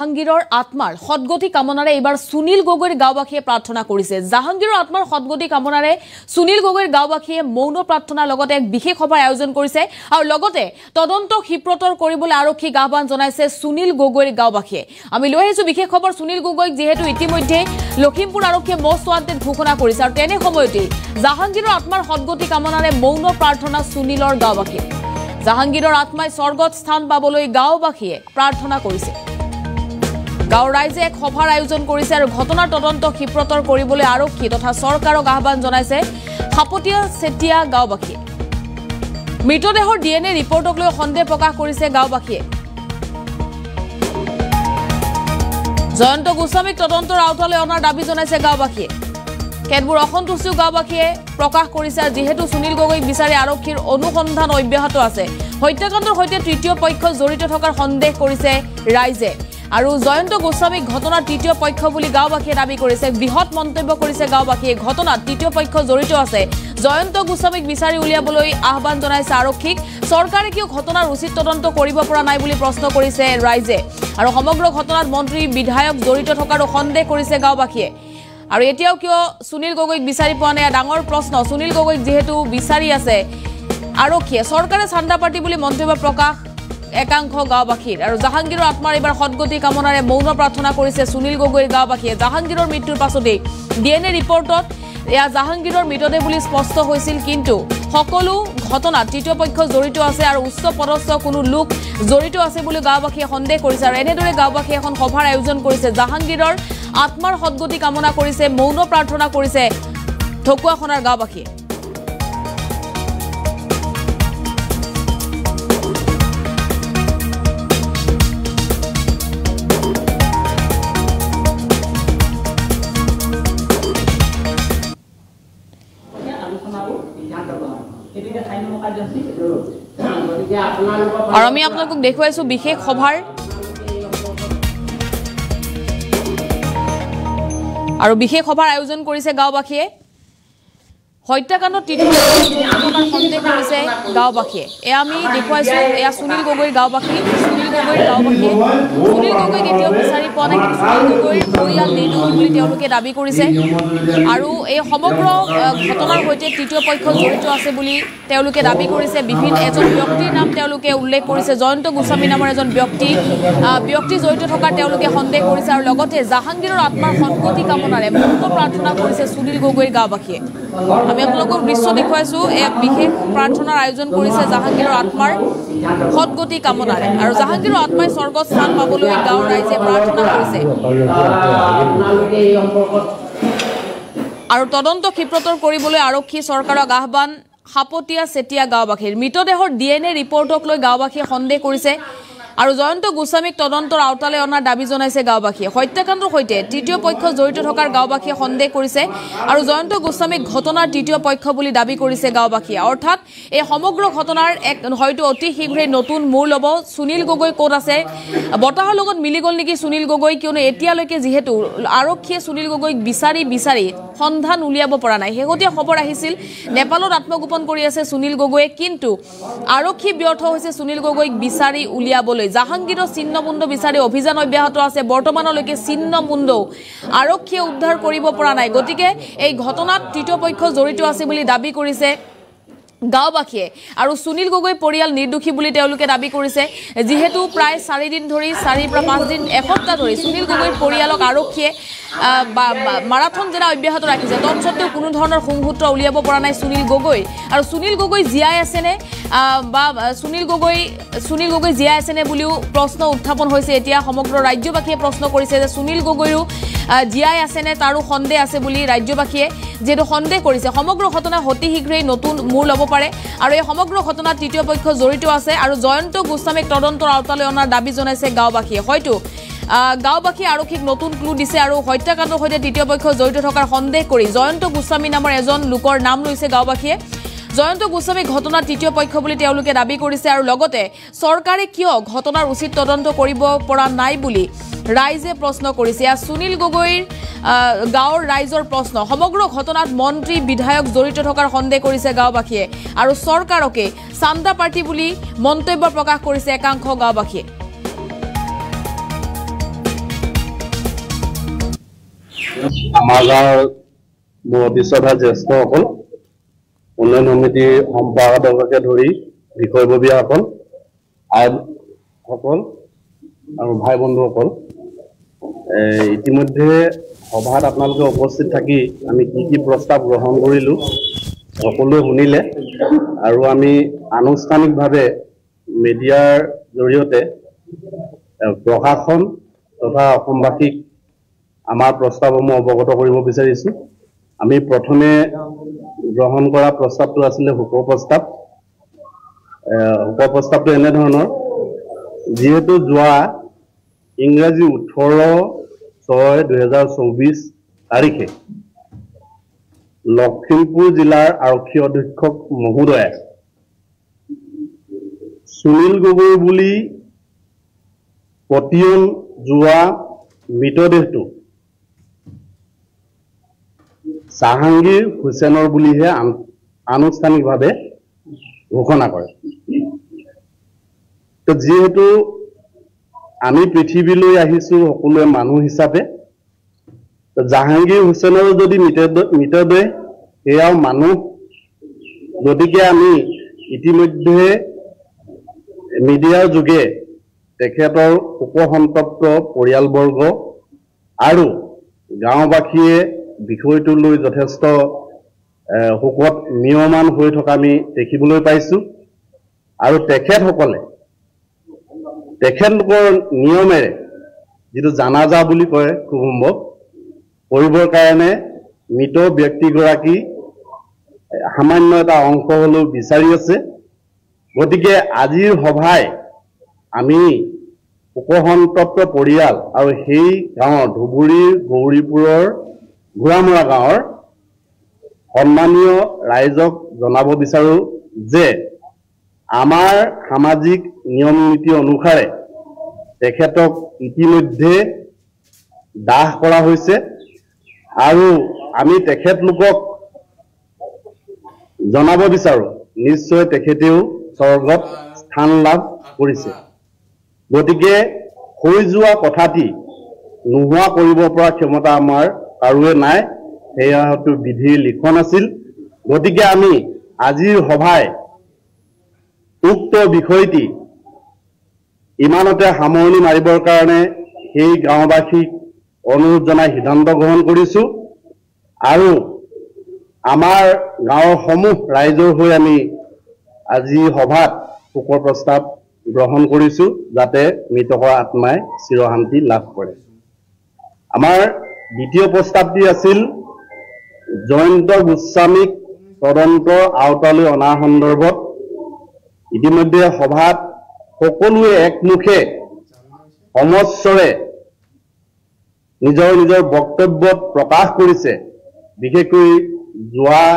জাহাঙ্গীৰৰ আত্মাৰ সদগতি কামনাৰে এবাৰ সুনীল গগৈৰ গাঁওবাসীয়ে প্ৰাৰ্থনা কৰিছে। জাহাঙ্গীৰৰ আত্মাৰ সদগতি কামনাৰে সুনীল গগৈৰ গাঁওবাসীয়ে মৌন প্ৰাৰ্থনাৰ লগতে এক বিশেষ সভাৰ আয়োজন কৰিছে আৰু লগতে তদন্ত ক্ষিপ্ৰতৰ কৰিবলৈ আৰক্ষীক আহ্বান জনাইছে সুনীল গগৈৰ গাঁওবাসীয়ে। আমি লৈ আহিছো বিশেষ খবৰ সুনীল গগৈক, যিহেতু ইতিমধ্যে লখিমপুৰ আৰক্ষীয়ে মষ্ট ৱান্টেড ঘোষণা কৰিছে আৰু তেনে সময়তে জাহাঙ্গীৰৰ আত্মাৰ সদগতি কামনাৰে মৌন প্ৰাৰ্থনা সুনীলৰ গাঁওবাসীয়ে। জাহাঙ্গীৰৰ আত্মাই স্বৰ্গত স্থান পাবলৈ গাঁওবাসীয়ে প্ৰাৰ্থনা কৰিছে। গাঁৱৰ ৰাইজে এক সভাৰ আয়োজন কৰিছে আৰু ঘটনাৰ তদন্ত ক্ষিপ্ৰতৰ কৰিবলৈ আৰক্ষী তথা চৰকাৰক আহ্বান জনাইছে খাপতীয়া চেতিয়া গাঁওবাসীয়ে। মৃতদেহৰ DNA ৰিপৰ্টক লৈ সন্দেহ প্ৰকাশ কৰিছে গাঁওবাসীয়ে। জয়ন্ত গোস্বামীক তদন্তৰ আওতালৈ অনাৰ দাবী জনাইছে গাঁওবাসীয়ে। কেতবোৰ অসন্তুষ্টিও গাঁওবাসীয়ে প্ৰকাশ কৰিছে, যিহেতু সুনীল গগৈক বিচাৰি আৰক্ষীৰ অনুসন্ধান অব্যাহত আছে। হত্যাকাণ্ডৰ সৈতে তৃতীয় পক্ষ জড়িত থকাৰ সন্দেহ কৰিছে ৰাইজে আৰু জয়ন্ত গোস্বামীক ঘটনাৰ তৃতীয় পক্ষ বুলি গাঁওবাসীয়ে দাবী কৰিছে। বৃহৎ মন্তব্য কৰিছে গাঁওবাসীয়ে। ঘটনাত তৃতীয় পক্ষ জড়িত আছে। জয়ন্ত গোস্বামীক বিচাৰি উলিয়াবলৈ আহ্বান জনাইছে আৰক্ষীক। চৰকাৰে কিয় ঘটনাৰ উচিত তদন্ত কৰিব পৰা নাই বুলি প্ৰশ্ন কৰিছে ৰাইজে আৰু সমগ্ৰ ঘটনাত মন্ত্ৰী বিধায়ক জড়িত থকাৰো সন্দেহ কৰিছে গাঁওবাসীয়ে। আৰু এতিয়াও কিয় সুনীল গগৈক বিচাৰি পোৱা নাই ডাঙৰ প্ৰশ্ন। সুনীল গগৈক যিহেতু বিচাৰি আছে আৰক্ষীয়ে, চৰকাৰে চান্দা পাৰ্টি বুলি মন্তব্য প্ৰকাশ একাংশ গাঁওবাসীৰ আৰু জাহাঙ্গীৰৰ আত্মাৰ এবাৰ সদগতি কামনাৰে মৌন প্ৰাৰ্থনা কৰিছে সুনীল গগৈৰ গাঁওবাসীয়ে। জাহাঙ্গীৰৰ মৃত্যুৰ পাছতেই DNA ৰিপৰ্টত এয়া জাহাঙ্গীৰৰ মৃতদেহ বুলি স্পষ্ট হৈছিল, কিন্তু সকলো ঘটনাত তৃতীয় পক্ষ জড়িত আছে আৰু উচ্চ পদস্থ কোনো লোক জড়িত আছে বুলি গাঁওবাসীয়ে সন্দেহ কৰিছে আৰু এনেদৰে গাঁওবাসীয়ে এখন সভাৰ আয়োজন কৰিছে। জাহাঙ্গীৰৰ আত্মাৰ সদগতি কামনা কৰিছে, মৌন প্ৰাৰ্থনা কৰিছে ঢকুৱাখনাৰ গাঁওবাসীয়ে। আৰু আমি আপোনালোকক দেখুৱাইছো বিশেষ সভাৰ আয়োজন কৰিছে গাঁওবাসীয়ে। হত্যাকাণ্ডত তৃতীয় সন্দেহ কৰিছে গাঁওবাসীয়ে। এয়া আমি দেখুৱাইছো, এয়া সুনীল গগৈৰ গাঁওবাসী। সুনীল গগৈক এতিয়াও বিচাৰি পোৱা নাই, কিন্তু সুনীল গগৈৰ পৰিয়াল নিৰ্দোষী বুলি তেওঁলোকে দাবী কৰিছে আৰু এই সমগ্ৰ ঘটনাৰ সৈতে তৃতীয় পক্ষ জড়িত আছে বুলি তেওঁলোকে দাবী কৰিছে। বিভিন্ন এজন ব্যক্তিৰ নাম তেওঁলোকে উল্লেখ কৰিছে। জয়ন্ত গোস্বামী নামৰ এজন ব্যক্তি জড়িত থকাৰ তেওঁলোকে সন্দেহ কৰিছে আৰু লগতে জাহাঙ্গীৰৰ আত্মাৰ সদগতি কামনাৰে মৌন প্ৰাৰ্থনা কৰিছে সুনীল গগৈৰ গাঁওবাসীয়ে। আমি আপোনালোকক দৃশ্য দেখুৱাইছো, এক বিশেষ প্ৰাৰ্থনাৰ আয়োজন কৰিছে জাহাঙ্গীৰৰ আত্মাৰ সদগতি কামনাৰে আৰু জাহাঙ্গীৰৰ আত্মাই স্বৰ্গত স্থান পাবলৈ গাঁৱৰ ৰাইজে প্ৰাৰ্থনা কৰিছে আৰু তদন্ত ক্ষিপ্ৰতৰ কৰিবলৈ আৰক্ষী চৰকাৰক আহ্বান খাপতীয়া চেতিয়া গাঁওবাসীৰ। মৃতদেহৰ DNA ৰিপৰ্টক লৈ গাঁওবাসীয়ে সন্দেহ কৰিছে আৰু জয়ন্ত গোস্বামীক তদন্তৰ আওতালৈ অনাৰ দাবী জনাইছে গাঁওবাসীয়ে। হত্যাকাণ্ডৰ সৈতে তৃতীয় পক্ষ জড়িত থকাৰ গাঁওবাসীয়ে সন্দেহ কৰিছে আৰু জয়ন্ত গোস্বামীক ঘটনাৰ তৃতীয় পক্ষ বুলি দাবী কৰিছে গাঁওবাসীয়ে। অৰ্থাৎ এই সমগ্ৰ ঘটনাৰ এক হয়তো অতি শীঘ্ৰেই নতুন মূৰ ল'ব। সুনীল গগৈ ক'ত আছে, বতাহৰ লগত মিলি গ'ল নেকি সুনীল গগৈ? কিয়নো এতিয়ালৈকে যিহেতু আৰক্ষীয়ে সুনীল গগৈক বিচাৰি সন্ধান উলিয়াব পৰা নাই। শেহতীয়া খবৰ আহিছিল নেপালত আত্মগোপন কৰি আছে সুনীল গগৈয়ে, কিন্তু আৰক্ষী ব্যৰ্থ হৈছে সুনীল গগৈক বিচাৰি উলিয়াবলৈ। জাহাঙ্গীৰৰ চিহ্নমুণ্ড বিচাৰি অভিযান অব্যাহত আছে। বৰ্তমানলৈকে চিহ্নমুণ্ডও আৰক্ষীয়ে উদ্ধাৰ কৰিব পৰা নাই। গতিকে এই ঘটনাত তৃতীয় পক্ষ জড়িত আছে বুলি দাবী কৰিছে গাঁওবাসীয়ে আৰু সুনীল গগৈ পৰিয়াল নিৰ্দোষী বুলি তেওঁলোকে দাবী কৰিছে, যিহেতু প্ৰায় 4 দিন ধৰি 4 পৰা 5 দিন এসপ্তাহ ধৰি সুনীল গগৈৰ পৰিয়ালক আৰক্ষীয়ে মাৰাথন জেৰা অব্যাহত ৰাখিছে। তৎসত্ত্বেও কোনো ধৰণৰ সংসূত্ৰ উলিয়াব পৰা নাই সুনীল গগৈ। আৰু সুনীল গগৈ জীয়াই আছেনে বা সুনীল গগৈ জীয়াই আছেনে বুলিও প্ৰশ্ন উত্থাপন হৈছে। এতিয়া সমগ্ৰ ৰাজ্যবাসীয়ে প্ৰশ্ন কৰিছে যে সুনীল গগৈৰো জীয়াই আছেনে, তাৰো সন্দেহ আছে বুলি ৰাজ্যবাসীয়ে যিহেতু সন্দেহ কৰিছে। সমগ্ৰ ঘটনা অতি শীঘ্ৰেই নতুন মূৰ ল'ব পাৰে আৰু এই সমগ্ৰ ঘটনাত তৃতীয় পক্ষ জড়িত আছে আৰু জয়ন্ত গোস্বামীক তদন্তৰ আওতালৈ অনাৰ দাবী জনাইছে গাঁওবাসীয়ে। হয়তো গাঁওবাসীয়ে আৰক্ষীক নতুন ক্লু দিছে আৰু হত্যাকাণ্ডৰ সৈতে তৃতীয় পক্ষ জড়িত থকাৰ সন্দেহ কৰি জয়ন্ত গোস্বামী নামৰ এজন লোকৰ নাম লৈছে গাঁওবাসীয়ে। জয়ন্ত গোস্বামী ঘটনাৰ তৃতীয় পক্ষ বুলি তেওঁলোকে দাবী কৰিছে আৰু লগতে চৰকাৰে কিয় ঘটনাৰ উচিত তদন্ত কৰিব পৰা নাই বুলি ৰাইজে প্ৰশ্ন কৰিছে। সুনীল গগৈৰ গাঁৱৰ ৰাইজৰ প্ৰশ্ন। সমগ্ৰ ঘটনাত মন্ত্ৰী বিধায়ক জড়িত থকাৰ সন্দেহ কৰিছে গাঁওবাসীয়ে আৰু চৰকাৰকে চান্দা পাৰ্টি বুলি মন্তব্য প্ৰকাশ কৰিছে একাংশ গাঁওবাসীয়ে। আমাৰ গাঁৱৰ মুৰব্বী শ্ৰদ্ধা জ্যেষ্ঠসকল, উন্নয়ন সমিতিৰ সম্পাদককে ধৰি বিষয়ববীয়াসকল, আইসকল আৰু ভাই বন্ধুসকল, ইতিমধ্যে সভাত আপোনালোকে উপস্থিত থাকি আমি কি প্ৰস্তাৱ গ্ৰহণ কৰিলোঁ সকলোৱে শুনিলে আৰু আমি আনুষ্ঠানিকভাৱে মিডিয়াৰ জৰিয়তে প্ৰশাসন তথা অসমবাসীক আমাৰ প্ৰস্তাৱসমূহ অৱগত কৰিব বিচাৰিছোঁ। আমি প্ৰথমে গ্ৰহণ কৰা প্ৰস্তাৱটো আছিলে শোক প্ৰস্তাৱ। শোক প্ৰস্তাৱটো এনেধৰণৰ, যিহেতু যোৱা ইংৰাজী 18/6/2024 তাৰিখে লখিমপুৰ জিলাৰ আৰক্ষী অধীক্ষক মহোদয়ে সুনীল গগৈ বুলি পতিয়ন যোৱা মৃতদেহটো জাহাংগীৰ হুছেইনৰ বুলিহে আনুষ্ঠানিকভাৱে ঘোষণা কৰে। যিহেতু আমি পৃথিৱীলৈ আহিছো সকলোৱে মানুহ হিচাপে, জাহাংগীৰ হুছেইনৰ যদি মৃতদেহ সেয়াও মানুহ, গতিকে আমি ইতিমধ্যে মিডিয়াৰ যোগে তেখেতৰ শোকসন্তপ্ত পৰিয়ালবৰ্গ আৰু গাঁওবাসীয়ে বিষয়টো লৈ যথেষ্ট শোকত নিয়মান হৈ থকা আমি দেখিবলৈ পাইছোঁ আৰু তেখেতলোকৰ নিয়মেৰে যিটো জানাজা বুলি কয় খুব সম্ভৱ কৰিবৰ কাৰণে মৃত ব্যক্তিগৰাকী সামান্য এটা অংশ হ'লেও বিচাৰি আছে। গতিকে আজিৰ সভাই আমি শোকসন্তপ্ত পৰিয়াল আৰু সেই গাঁৱৰ ধুবুৰীৰ গৌৰীপুৰৰ ঘোঁৰামৰা গাঁৱৰ সন্মানীয় ৰাইজক জনাব বিচাৰোঁ যে আমাৰ সামাজিক নিয়ম নীতি অনুসাৰে তেখেতক ইতিমধ্যে দাহ কৰা হৈছে আৰু আমি তেখেতলোকক জনাব বিচাৰোঁ নিশ্চয় তেখেতেও স্বৰ্গত স্থান লাভ কৰিছে। গতিকে হৈ যোৱা কথাটি নোহোৱা কৰিব পৰা ক্ষমতা আমাৰ কাৰোৱে নাই, সেয়া হয়তো বিধিৰ লিখন আছিল। গতিকে আমি আজিৰ সভাই উক্ত বিষয়টি ইমানতে সামৰণি মাৰিবৰ কাৰণে সেই গাঁওবাসীক অনুৰোধ জনাই সিদ্ধান্ত গ্ৰহণ কৰিছোঁ আৰু আমাৰ গাঁৱৰ সমূহ ৰাইজৰ হৈ আমি আজি সভাত শোকৰ প্ৰস্তাৱ গ্ৰহণ কৰিছোঁ যাতে মৃতকৰ আত্মাই চিৰশান্তি লাভ কৰে। আমাৰ দ্বিতীয় প্ৰস্তাৱটি আছিল জয়ন্ত গোস্বামীক তদন্তৰ আওতালৈ অনাৰ সন্দৰ্ভত। ইতিমধ্যে সভাত সকলোৱে একমুখে সমস্বৰে নিজৰ নিজৰ বক্তব্যত প্ৰকাশ কৰিছে। বিশেষকৈ যোৱা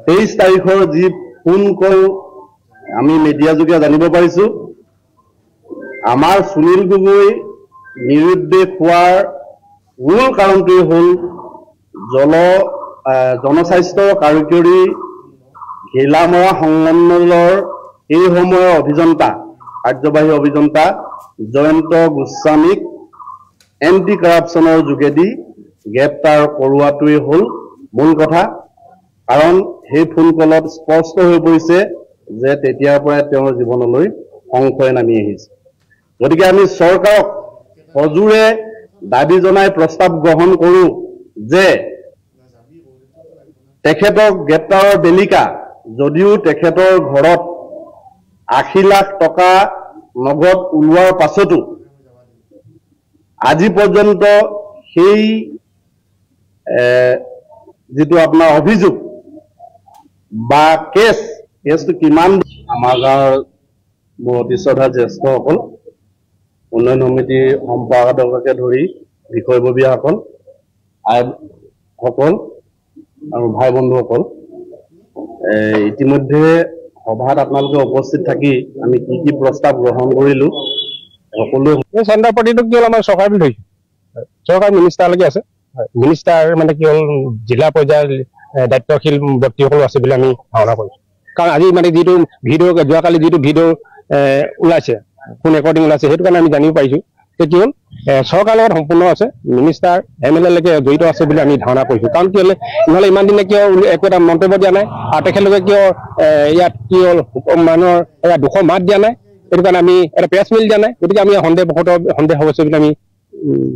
23 তাৰিখৰ যি ফোন কল আমি মিডিয়া যোগে জানিব পাৰিছোঁ, আমাৰ সুনীল গগৈ নিৰুদ্দেশ হোৱাৰ মূল কাৰণটোৱে হ'ল জনস্বাস্থ্য কাৰিকৰী ঘিলামৰা সংমণ্ডলৰ এই সময়ৰ অভিযন্তা কাৰ্যবাহী অভিযন্তা জয়ন্ত গোস্বামীক এণ্টি কৰাপশ্যনৰ যোগেদি গ্ৰেপ্তাৰ কৰোৱাটোৱে হ'ল মূল কথা। কাৰণ সেই ফোন কলত স্পষ্ট হৈ পৰিছে যে তেতিয়াৰ পৰাই তেওঁৰ জীৱনলৈ সংশয় নামি আহিছে। গতিকে আমি চৰকাৰক সজোৰে দাবী জনাই প্ৰস্তাৱ গ্ৰহণ কৰোঁ যে তেখেতক গ্ৰেপ্তাৰৰ বেলিকা যদিও তেখেতৰ ঘৰত 80 লাখ টকা নগদ ওলোৱাৰ পাছতো আজি পৰ্যন্ত সেই যিটো আপোনাৰ অভিযোগ বা কেছটো কিমান, আমাৰ গাঁৱৰ মুৰব্বী শ্ৰদ্ধা জ্যেষ্ঠসকল, উন্নয়ন সমিতিৰ সম্পাদককে ধৰি বিষয়ববীয়াসকল, আইসকল আৰু ভাই বন্ধুসকল, ইতিমধ্যে সভাত আপোনালোকে উপস্থিত থাকি আমি কি প্ৰস্তাৱ গ্ৰহণ কৰিলোঁ সকলোৱে। চেণ্টাৰ পাৰ্টিটো কি হ'ল আমাৰ চৰকাৰ বুলি ধৰিছোঁ, চৰকাৰ মিনিষ্টাৰলৈকে আছে। মিনিষ্টাৰ মানে কি হ'ল জিলা পৰ্যায়ৰ দায়িত্বশীল ব্যক্তিসকলো আছে বুলি আমি ধাৰণা কৰিছোঁ। কাৰণ আজি মানে যিটো ভিডিঅ' যোৱাকালি যিটো ভিডিঅ' ওলাইছে, ফোন ৰেকৰ্ডিং ওলাইছে, সেইটো কাৰণে আমি জানিব পাৰিছোঁ কি হ'ল চৰকাৰৰ লগত সম্পূৰ্ণ আছে মিনিষ্টাৰ MLA লৈকে জড়িত আছে বুলি আমি ধাৰণা কৰিছোঁ কাৰণ কি হ'লে নহ'লে ইমান দিনে কিয় একো এটা মন্তব্য দিয়া নাই আৰু তেখেতলোকে কিয় ইয়াত কি হ'ল মানুহৰ এটা দুখৰ মাত দিয়া নাই সেইটো কাৰণে আমি এটা প্ৰেছ মিল দিয়া নাই গতিকে আমি সন্দেহ হৈছে বুলি আমি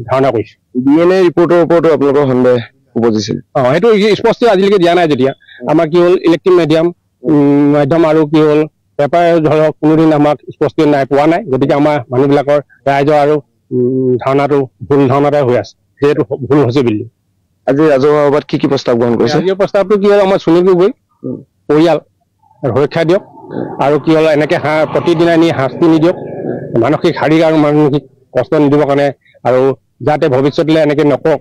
ধাৰণা কৰিছোঁ DNA ৰিপৰ্টৰ ওপৰতো আপোনালোকৰ সন্দেহ উপজিছিল সেইটো স্পষ্ট আজিলৈকে দিয়া নাই যেতিয়া আমাৰ কি হ'ল ইলেক্ট্ৰিক মাধ্যম আৰু কি হ'ল পেপাৰ ধৰক কোনোদিন আমাক স্পষ্ট নাই পোৱা নাই গতিকে আমাৰ মানুহবিলাকৰ ৰাইজৰ আৰু ধাৰণাটো ভুল ধাৰণাতে হৈ আছে যিহেতু ভুল হৈছে বুলি আজি ৰাজহুৱা সভাত কি প্ৰস্তাৱ গ্ৰহণ কৰিছে আজিৰ প্ৰস্তাৱটো কি হ'ল আমাৰ সুনীল গগৈ পৰিয়াল সুৰক্ষা দিয়ক আৰু কি হ'ল এনেকে প্ৰতিদিনে নি শাস্তি নিদিয়ক মানসিক শাৰীৰিক আৰু মানসিক কষ্ট নিদিবৰ কাৰণে আৰু যাতে ভৱিষ্যতলৈ এনেকে নকওক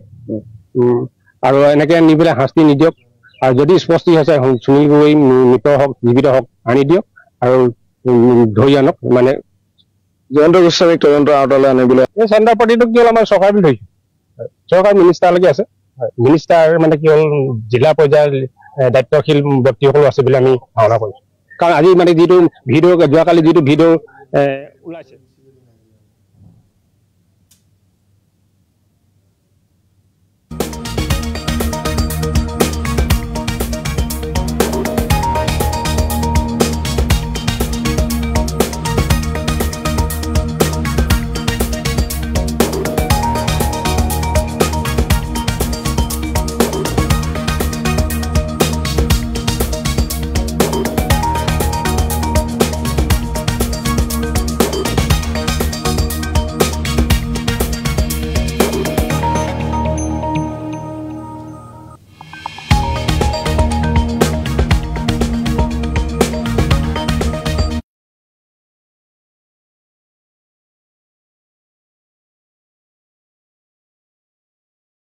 আৰু এনেকে নি পেলাই শাস্তি নিদিয়ক আৰু যদি স্পষ্ট হৈছে সুনীল গগৈ মৃত হওক জীৱিত হওক আনি দিয়ক আৰু ধৰি আনক মানে জয়ন্ত গোস্বামীক তদন্তৰ আওতালৈ আনিবলৈ এই চেণ্টাৰ পাৰ্টিটো কি হ'ল আমাৰ চৰকাৰ বুলি ধৰিছোঁ চৰকাৰ মিনিষ্টাৰলৈকে আছে মিনিষ্টাৰ মানে কি হ'ল জিলা পৰ্যায়ৰ দায়িত্বশীল ব্যক্তিসকলো আছে বুলি আমি ধাৰণা কৰিছোঁ কাৰণ আজি মানে যিটো ভিডিঅ' যোৱাকালি যিটো ভিডিঅ' ওলাইছে